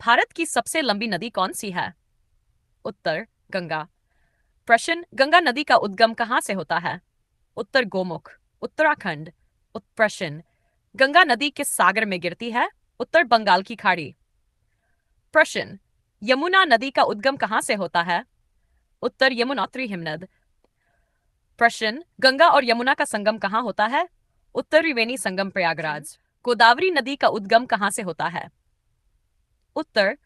भारत की सबसे लंबी नदी कौन सी है? उत्तर गंगा। प्रश्न, गंगा नदी का उद्गम कहाँ से होता है? उत्तर गोमुख, उत्तराखंड। प्रश्न, गंगा नदी किस सागर में गिरती है? उत्तर बंगाल की खाड़ी। प्रश्न, यमुना नदी का उद्गम कहाँ से होता है? उत्तर यमुनोत्री हिमनद। प्रश्न, गंगा और यमुना का संगम कहाँ होता है? उत्तर त्रिवेणी संगम प्रयागराज। गोदावरी नदी का उद्गम कहाँ से होता है? उत्तर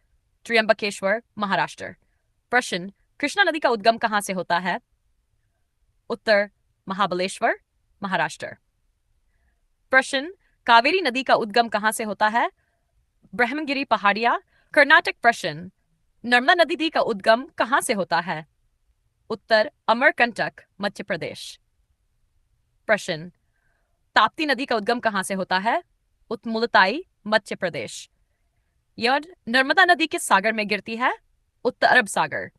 त्र्यंबकेश्वर महाराष्ट्र। प्रश्न, कृष्णा नदी का उद्गम कहाँ से होता है? उत्तर महाबलेश्वर महाराष्ट्र। प्रश्न, कावेरी नदी का उद्गम कहाँ से होता है? ब्रह्मगिरी पहाड़िया कर्नाटक। प्रश्न, नर्मदा नदी का उद्गम कहाँ से होता है? उत्तर अमरकंटक मध्य प्रदेश। प्रश्न, ताप्ती नदी का उद्गम कहाँ से होता है? मुलताई मध्य प्रदेश। यह नर्मदा नदी किस सागर में गिरती है? उत्तर अरब सागर।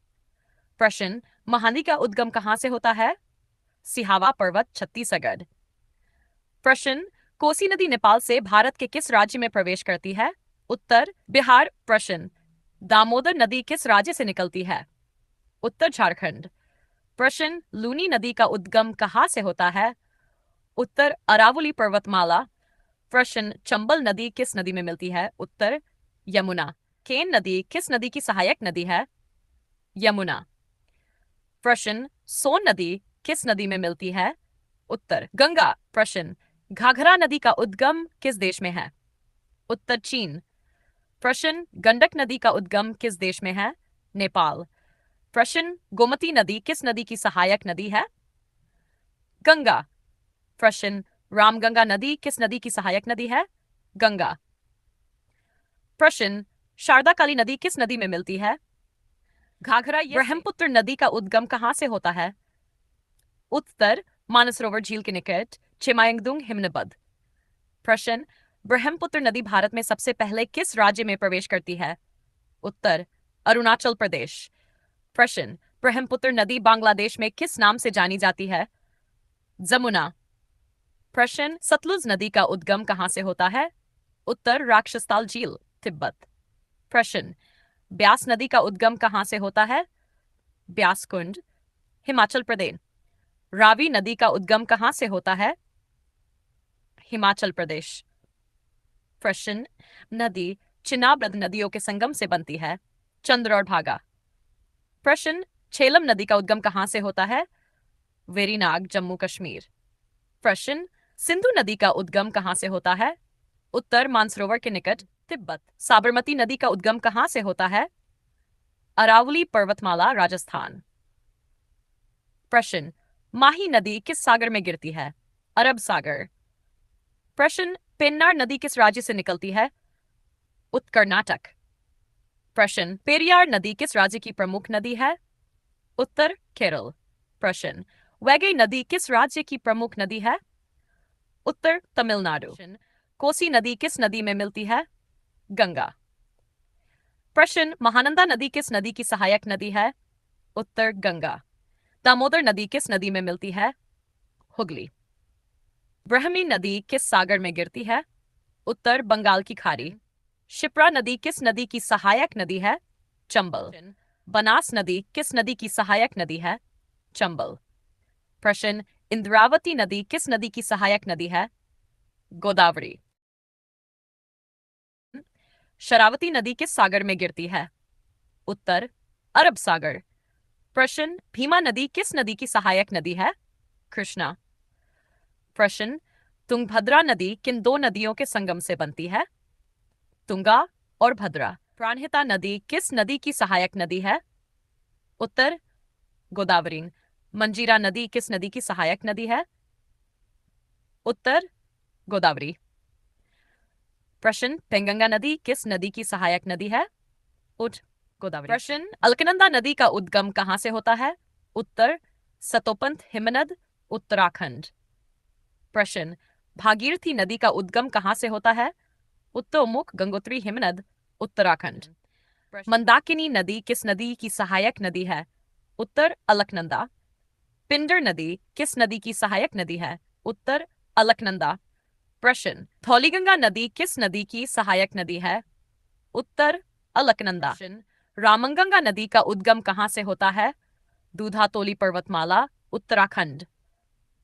प्रश्न, महानदी का उद्गम कहाँ से होता है? सिहावा पर्वत छत्तीसगढ़। प्रश्न, कोसी नदी नेपाल से भारत के किस राज्य में प्रवेश करती है? उत्तर बिहार। प्रश्न, दामोदर नदी किस राज्य से निकलती है? उत्तर झारखंड। प्रश्न, लूनी नदी का उद्गम कहाँ से होता है? उत्तर अरावली पर्वतमाला। प्रश्न, चंबल नदी किस नदी में मिलती है? उत्तर यमुना। केन नदी किस नदी की सहायक नदी है? यमुना। प्रश्न, सोन नदी किस नदी में मिलती है? उत्तर गंगा। प्रश्न, घाघरा नदी का उद्गम किस देश में है? उत्तर चीन। प्रश्न, गंडक नदी का उद्गम किस देश में है? नेपाल। प्रश्न, गोमती नदी किस नदी की सहायक नदी है? गंगा। प्रश्न, रामगंगा नदी किस नदी की सहायक नदी है? गंगा। प्रश्न, शारदाकाली नदी किस नदी में मिलती है? घाघरा। ब्रह्मपुत्र नदी का उद्गम कहाँ से होता है? उत्तर मानसरोवर झील के निकट चिमायंगदुंग हिमनबद। प्रश्न, ब्रह्मपुत्र नदी भारत में सबसे पहले किस राज्य में प्रवेश करती है? उत्तर अरुणाचल प्रदेश। प्रश्न, ब्रह्मपुत्र नदी बांग्लादेश में किस नाम से जानी जाती है? जमुना। प्रश्न, सतलुज नदी का उद्गम कहाँ से होता है? उत्तर राक्षसताल झील तिब्बत। प्रश्न, ब्यास नदी का उद्गम कहाँ से होता है? ब्यास कुंड हिमाचल प्रदेश। रावी नदी का उद्गम कहाँ से होता है? हिमाचल प्रदेश। प्रश्न, नदी चिनाब नदियों के संगम से बनती है? चंद्र और भागा। प्रश्न, झेलम नदी का उद्गम कहाँ से होता है? वेरीनाग जम्मू कश्मीर। प्रश्न, सिंधु नदी का उद्गम कहाँ से होता है? उत्तर मानसरोवर के निकट तिब्बत। साबरमती नदी का उद्गम कहाँ से होता है? अरावली पर्वतमाला राजस्थान। प्रश्न, माही नदी किस सागर में गिरती है? अरब सागर। प्रश्न, पेन्नार नदी किस राज्य से निकलती है? उत्तर कर्नाटक। प्रश्न, पेरियार नदी किस राज्य की प्रमुख नदी है? उत्तर केरल। प्रश्न, वैगई नदी किस राज्य की प्रमुख नदी है? उत्तर तमिलनाडु। कोसी नदी किस नदी में मिलती है? गंगा। प्रश्न, महानंदा नदी किस नदी की सहायक नदी है? उत्तर गंगा। दामोदर नदी किस नदी में मिलती है? हुगली। ब्रह्मी नदी किस सागर में गिरती है? उत्तर बंगाल की खाड़ी। शिप्रा नदी किस नदी की सहायक नदी है? चंबल। बनास नदी किस नदी की सहायक नदी है? चंबल। प्रश्न, इंद्रावती नदी किस नदी की सहायक नदी है? गोदावरी। शरावती नदी किस सागर में गिरती है? उत्तर अरब सागर। प्रश्न, भीमा नदी किस नदी की सहायक नदी है? कृष्णा। प्रश्न, तुंगभद्रा नदी किन दो नदियों के संगम से बनती है? तुंगा और भद्रा। प्राणहिता नदी किस नदी की सहायक नदी है? उत्तर गोदावरी। मंजीरा नदी किस नदी की सहायक नदी है? उत्तर गोदावरी। प्रश्न, पेंगंगा नदी किस नदी की सहायक नदी है? गोदावरी। प्रश्न, अलकनंदा नदी का उद्गम कहाँ से होता है? उत्तर सतोपंथ हिमनद उत्तराखंड। प्रश्न, भागीरथी नदी का उद्गम कहाँ से होता है? उत्तरोन्मुख गंगोत्री हिमनद उत्तराखंड। मंदाकिनी नदी किस नदी की सहायक नदी है? उत्तर अलकनंदा। पिंडर नदी किस नदी की सहायक नदी है? उत्तर अलकनंदा। प्रश्न, धौलीगंगा नदी किस नदी की सहायक नदी है? उत्तर अलकनंदा। रामगंगा नदी का उद्गम कहाँ से होता है? दूधातोली पर्वतमाला, उत्तराखंड।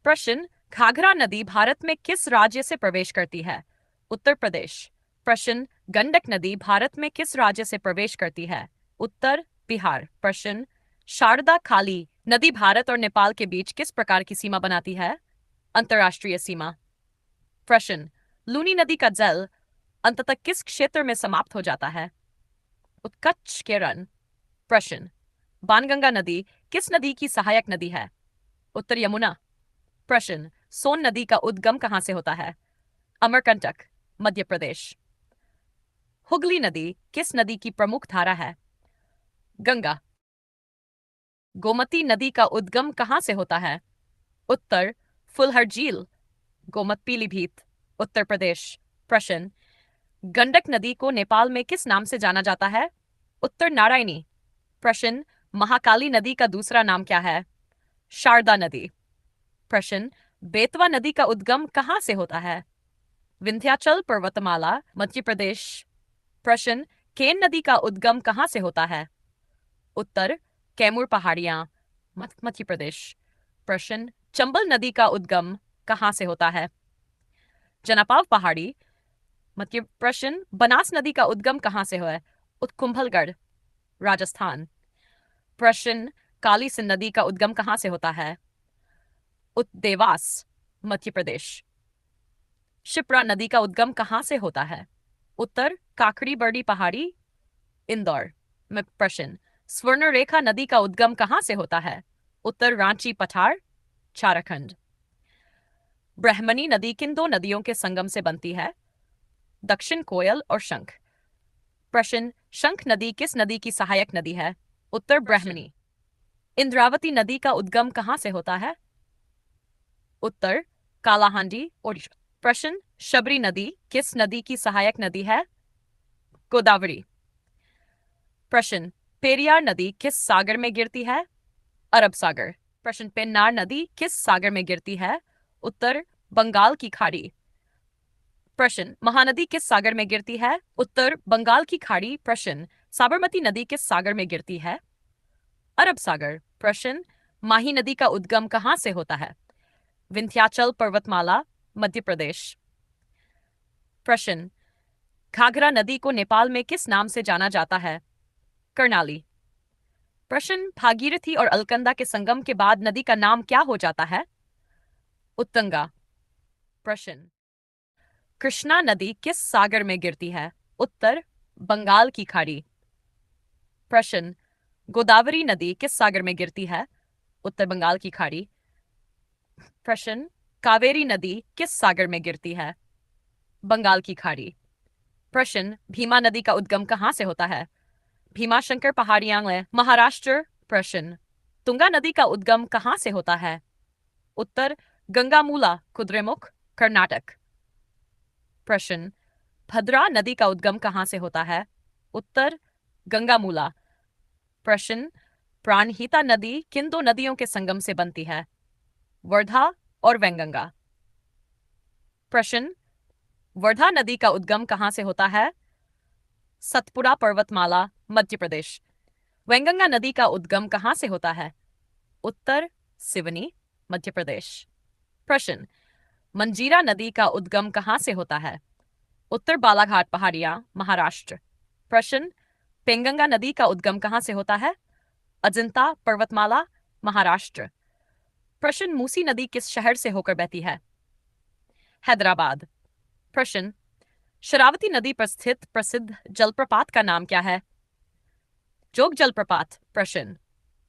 प्रश्न, घाघरा नदी भारत में किस राज्य से प्रवेश करती है? उत्तर प्रदेश। प्रश्न, गंडक नदी भारत में किस राज्य से प्रवेश करती है? उत्तर बिहार। प्रश्न, शारदा खाली नदी भारत और नेपाल के बीच किस प्रकार की सीमा बनाती है? अंतर्राष्ट्रीय सीमा। प्रश्न, लूनी नदी का जल अंततः किस क्षेत्र में समाप्त हो जाता है? उत्कच के रन। प्रश्न, बाणगंगा नदी किस नदी की सहायक नदी है? उत्तर यमुना। प्रश्न, सोन नदी का उद्गम कहां से होता है? अमरकंटक, मध्य प्रदेश। हुगली नदी किस नदी की प्रमुख धारा है? गंगा। गोमती नदी का उद्गम कहां से होता है? उत्तर फुलहर झील, गोमत पीलीभीत, उत्तर प्रदेश। प्रश्न, गंडक नदी को नेपाल में किस नाम से जाना जाता है? उत्तर नारायणी। प्रश्न, महाकाली नदी का दूसरा नाम क्या है? शारदा नदी। प्रश्न, बेतवा नदी का उद्गम कहां से होता है? विंध्याचल पर्वतमाला, मध्य प्रदेश। प्रश्न, केन नदी का उद्गम कहां से होता है? उत्तर कैमूर पहाड़ियां, मध्य प्रदेश। प्रश्न, चंबल नदी का उद्गम कहां से होता है? जनापाव पहाड़ी, मध्य। प्रश्न, बनास नदी का उद्गम कहां से हुआ है? कुंभलगढ़, राजस्थान। प्रश्न, काली सिंध नदी का उद्गम कहां से होता है? देवास, मध्य प्रदेश। शिप्रा नदी का उद्गम कहां से होता है? उत्तर काकड़ी बर्डी पहाड़ी, इंदौर में। प्रश्न, स्वर्णरेखा नदी का उद्गम कहां से होता है? उत्तर रांची पठार, झारखंड। ब्रह्मणी नदी किन दो नदियों के संगम से बनती है? दक्षिण कोयल और शंख। प्रश्न, शंख नदी किस नदी की सहायक नदी है? उत्तर ब्रह्मणी। इंद्रावती नदी का उद्गम कहां से होता है? उत्तर कालाहांडी, ओडिशा। प्रश्न, शबरी नदी किस नदी की सहायक नदी है? गोदावरी। प्रश्न, पेरियार नदी किस सागर में गिरती है? अरब सागर। प्रश्न, पेन्नार नदी किस सागर में गिरती है? उत्तर बंगाल की खाड़ी। प्रश्न, महानदी किस सागर में गिरती है? उत्तर बंगाल की खाड़ी। प्रश्न, साबरमती नदी किस सागर में गिरती है? अरब सागर। प्रश्न, माही नदी का उद्गम कहां से होता है? विंध्याचल पर्वतमाला, मध्य प्रदेश। प्रश्न, घाघरा नदी को नेपाल में किस नाम से जाना जाता है? कर्णाली। प्रश्न, भागीरथी और अलकनंदा के संगम के बाद नदी का नाम क्या हो जाता है? उत्तंगा। प्रश्न, कृष्णा नदी किस सागर में गिरती है? उत्तर बंगाल की खाड़ी। प्रश्न, गोदावरी नदी किस सागर में गिरती है? उत्तर बंगाल की खाड़ी। प्रश्न, कावेरी नदी किस सागर में गिरती है? बंगाल की खाड़ी। प्रश्न, भीमा नदी का उद्गम कहां से होता है? भीमाशंकर पहाड़ियां, महाराष्ट्र। प्रश्न, तुंगा नदी का उद्गम कहां से होता है? उत्तर गंगामूला, कुद्रेमुख, कर्नाटक। प्रश्न, भद्रा नदी का उद्गम कहां से होता है? उत्तर गंगामूला। प्रश्न, प्राणहिता नदी किन दो नदियों के संगम से बनती है? वर्धा और वैनगंगा। प्रश्न, वर्धा नदी का उद्गम कहां से होता है? सतपुड़ा पर्वतमाला, मध्य प्रदेश। वैनगंगा नदी का उद्गम कहां से होता है? उत्तर सिवनी, मध्य प्रदेश। प्रश्न, मंजीरा नदी का उद्गम कहां से होता है? उत्तर बालाघाट पहाड़ियां, महाराष्ट्र। प्रश्न, पेंगंगा नदी का उद्गम कहां से होता है? अजंता पर्वतमाला, महाराष्ट्र। प्रश्न, मूसी नदी किस शहर से होकर बहती है? हैदराबाद। प्रश्न, शरावती नदी पर स्थित प्रसिद्ध जलप्रपात का नाम क्या है? जोग जलप्रपात। प्रश्न,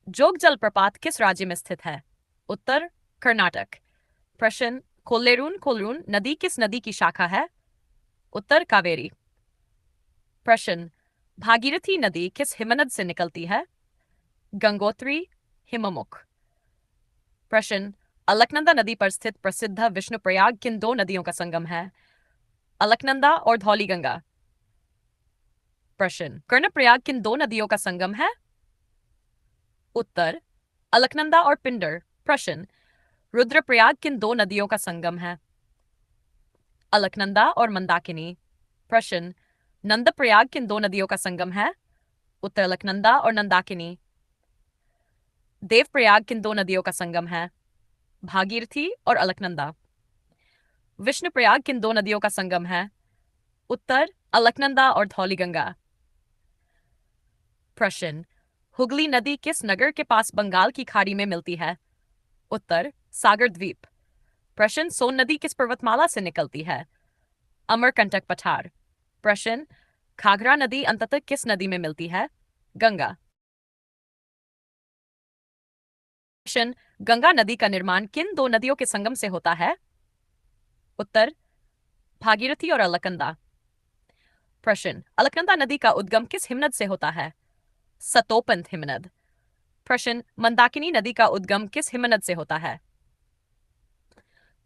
जोग जलप्रपात किस राज्य में स्थित है? उत्तर कर्नाटक। प्रश्न, कोल्लेरून कोल्लूर नदी किस नदी की शाखा है? उत्तर कावेरी। प्रश्न, भागीरथी नदी किस हिमनद से निकलती है? गंगोत्री, हिममुख। प्रश्न, अलकनंदा नदी पर स्थित प्रसिद्ध विष्णुप्रयाग किन दो नदियों का संगम है? अलकनंदा और धौलीगंगा। प्रश्न, कर्णप्रयाग किन दो नदियों का संगम है? उत्तर अलकनंदा और पिंडर। प्रश्न, रुद्रप्रयाग किन दो नदियों का संगम है? अलकनंदा और मंदाकिनी। प्रश्न, नंदप्रयाग किन दो नदियों का संगम है? उत्तर अलकनंदा और नंदाकिनी। देवप्रयाग किन दो नदियों का संगम है? भागीरथी और अलकनंदा। विष्णुप्रयाग किन दो नदियों का संगम है? उत्तर अलकनंदा और धौलीगंगा। प्रश्न, हुगली नदी किस नगर के पास बंगाल की खाड़ी में मिलती है? उत्तर सागर द्वीप। प्रश्न, सोन नदी किस पर्वतमाला से निकलती है? अमरकंटक पठार। प्रश्न, घाघरा नदी अंततः किस नदी में मिलती है? गंगा। प्रश्न, गंगा नदी का निर्माण किन दो नदियों के संगम से होता है? उत्तर भागीरथी और अलकनंदा। प्रश्न, अलकनंदा नदी का उद्गम किस हिमनद से होता है? सतोपंथ हिमनद। प्रश्न, मंदाकिनी नदी का उद्गम किस हिमनद से होता है?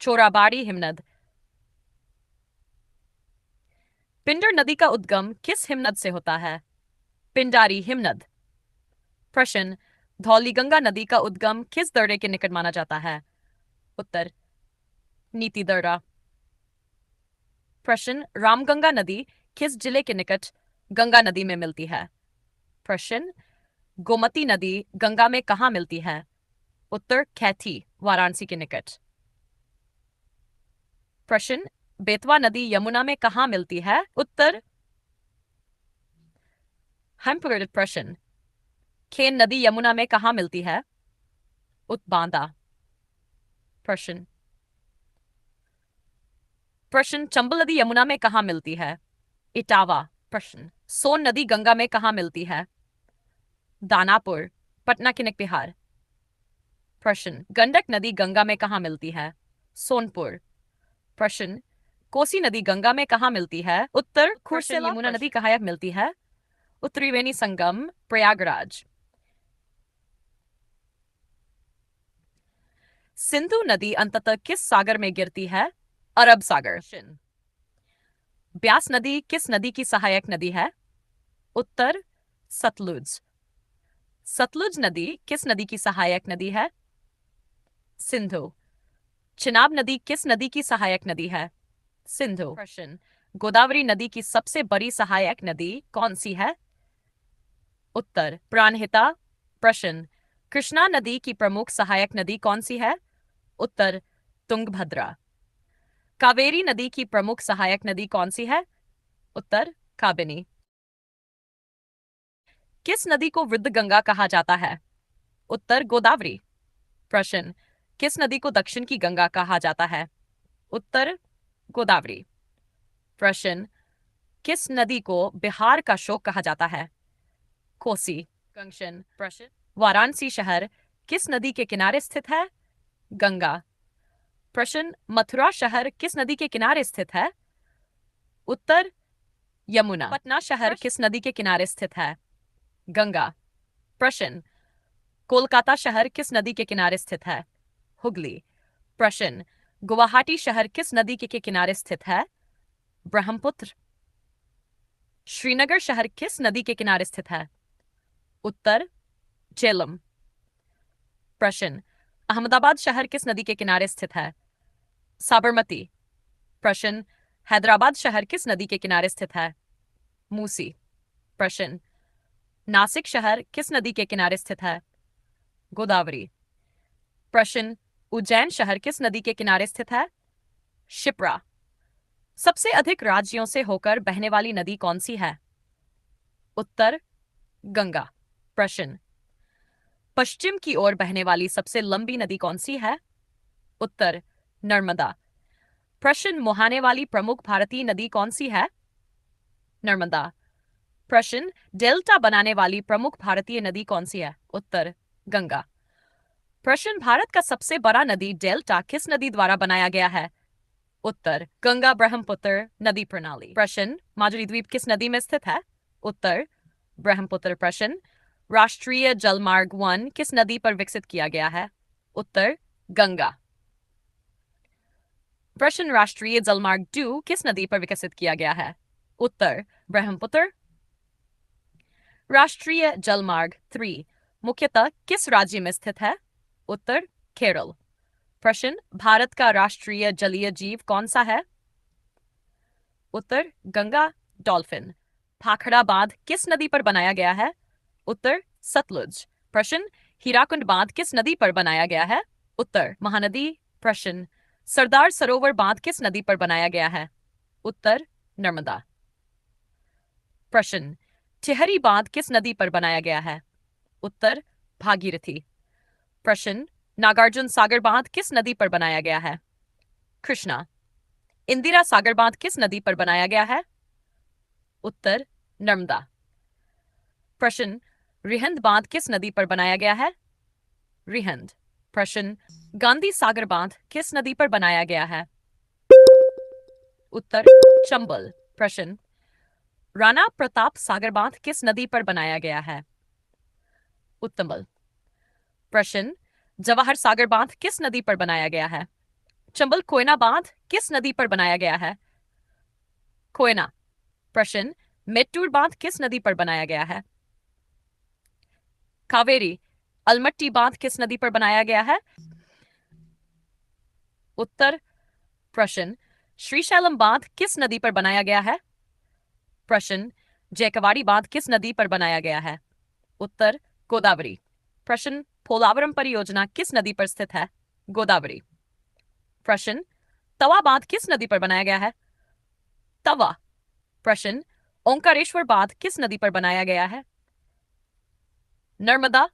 चोराबाड़ी हिमनद। पिंडर नदी का उद्गम किस हिमनद से होता है? पिंडारी हिमनद। प्रश्न, धौलीगंगा नदी का उद्गम किस दर्रे के निकट माना जाता है? उत्तर नीति दर्रा। प्रश्न, रामगंगा नदी किस जिले के निकट गंगा नदी में मिलती है? प्रश्न, गोमती नदी गंगा में कहाँ मिलती है? उत्तर कैथी, वाराणसी के निकट। प्रश्न, बेतवा नदी यमुना में कहाँ मिलती है? उत्तर हेमपुर। प्रश्न, खेन नदी यमुना में कहाँ मिलती है? उत्बांदा। प्रश्न, चंबल नदी यमुना में कहाँ मिलती है? इटावा। प्रश्न, सोन नदी गंगा में कहाँ मिलती है? दानापुर, पटना के निकट बिहार। प्रश्न, गंडक नदी गंगा में कहाँ मिलती है? सोनपुर। प्रश्न, कोसी नदी गंगा में कहाँ मिलती है? उत्तर खुर्सेला। यमुना नदी कहाँ मिलती है? उत्तरवेणी संगम, प्रयागराज। सिंधु नदी अंततः किस सागर में गिरती है? अरब सागर। ब्यास नदी किस नदी की सहायक नदी है? उत्तर सतलुज। सतलुज नदी किस नदी की सहायक नदी है? सिंधु। चिनाब नदी किस नदी की सहायक नदी है? सिंधु। प्रश्न, गोदावरी नदी की सबसे बड़ी सहायक नदी कौन सी है? उत्तर प्राणहिता। प्रश्न, कृष्णा नदी की प्रमुख सहायक नदी कौन सी है? उत्तर तुंगभद्रा। कावेरी नदी की प्रमुख सहायक नदी कौन सी है? उत्तर काबिनी। किस नदी को वृद्ध गंगा कहा जाता है? उत्तर गोदावरी। प्रश्न, किस नदी को दक्षिण की गंगा कहा जाता है? उत्तर गोदावरी। प्रश्न, किस नदी को बिहार का शोक कहा जाता है? कोसी। कंक्शन। प्रश्न, वाराणसी शहर किस नदी के किनारे स्थित है? गंगा। प्रश्न, मथुरा शहर किस नदी के किनारे स्थित है? उत्तर यमुना। पटना शहर किस नदी के किनारे स्थित है? गंगा। प्रश्न, कोलकाता शहर किस नदी के किनारे स्थित है? हुगली। प्रश्न, गुवाहाटी शहर किस नदी के किनारे स्थित है? ब्रह्मपुत्र। श्रीनगर शहर किस नदी के किनारे स्थित है? उत्तर झेलम। प्रश्न, अहमदाबाद शहर किस नदी के किनारे स्थित है? साबरमती। प्रश्न, हैदराबाद शहर किस नदी के किनारे स्थित है? मूसी। प्रश्न, नासिक शहर किस नदी के किनारे स्थित है? गोदावरी। प्रश्न, उज्जैन शहर किस नदी के किनारे स्थित है? शिप्रा। सबसे अधिक राज्यों से होकर बहने वाली नदी कौन सी है? उत्तर गंगा। प्रश्न, पश्चिम की ओर बहने वाली सबसे लंबी नदी कौन सी है? उत्तर नर्मदा। प्रश्न, मुहाने वाली प्रमुख भारतीय नदी कौन सी है? नर्मदा। प्रश्न, डेल्टा बनाने वाली प्रमुख भारतीय नदी कौन सी है? उत्तर गंगा। प्रश्न, भारत का सबसे बड़ा नदी डेल्टा किस नदी द्वारा बनाया गया है? उत्तर गंगा ब्रह्मपुत्र नदी प्रणाली। प्रश्न, माजुली द्वीप किस नदी में स्थित है? उत्तर ब्रह्मपुत्र। प्रश्न, राष्ट्रीय जलमार्ग 1 किस नदी पर विकसित किया गया है? उत्तर गंगा। प्रश्न, राष्ट्रीय जलमार्ग 2 किस नदी पर विकसित किया गया है? उत्तर ब्रह्मपुत्र। राष्ट्रीय जलमार्ग 3 मुख्यतः किस राज्य में स्थित है? उत्तर केरल। प्रश्न, भारत का राष्ट्रीय जलीय जीव कौन सा है? उत्तर गंगा डॉल्फिन। भाखड़ा बांध किस नदी पर बनाया गया है? उत्तर सतलुज। प्रश्न, हीराकुंड बांध किस नदी पर बनाया गया है? उत्तर महानदी। प्रश्न, सरदार सरोवर बांध किस नदी पर बनाया गया है? उत्तर नर्मदा। प्रश्न, टिहरी बांध किस नदी पर बनाया गया है? उत्तर भागीरथी। प्रश्न, नागार्जुन सागर बांध किस नदी पर बनाया गया है? कृष्णा। इंदिरा सागर बांध किस नदी पर बनाया गया है? उत्तर नर्मदा। प्रश्न, रिहंद बांध किस नदी पर बनाया गया है? रिहंद। प्रश्न, गांधी सागर बांध किस नदी पर बनाया गया है? उत्तर चंबल। प्रश्न, राणा प्रताप सागर बांध किस नदी पर बनाया गया है? उत्तंबल। प्रश्न, जवाहर सागर बांध किस नदी पर बनाया गया है? चंबल कोयना बांध किस नदी पर बनाया गया है? कोयना। प्रश्न, मेट्टूर बांध किस नदी पर बनाया गया है? कावेरी। अलमट्टी बांध किस नदी पर बनाया गया है? उत्तर। प्रश्न, श्रीशैलम बांध किस नदी पर बनाया गया है? प्रश्न, जयकवाड़ी बांध किस नदी पर बनाया गया है? उत्तर गोदावरी। प्रश्न, पोलावरम परियोजना किस नदी पर स्थित है? गोदावरी। प्रश्न, तवा बांध किस नदी पर बनाया गया है? तवा। प्रश्न, ओंकारेश्वर बांध किस नदी पर बनाया गया है? नर्मदा।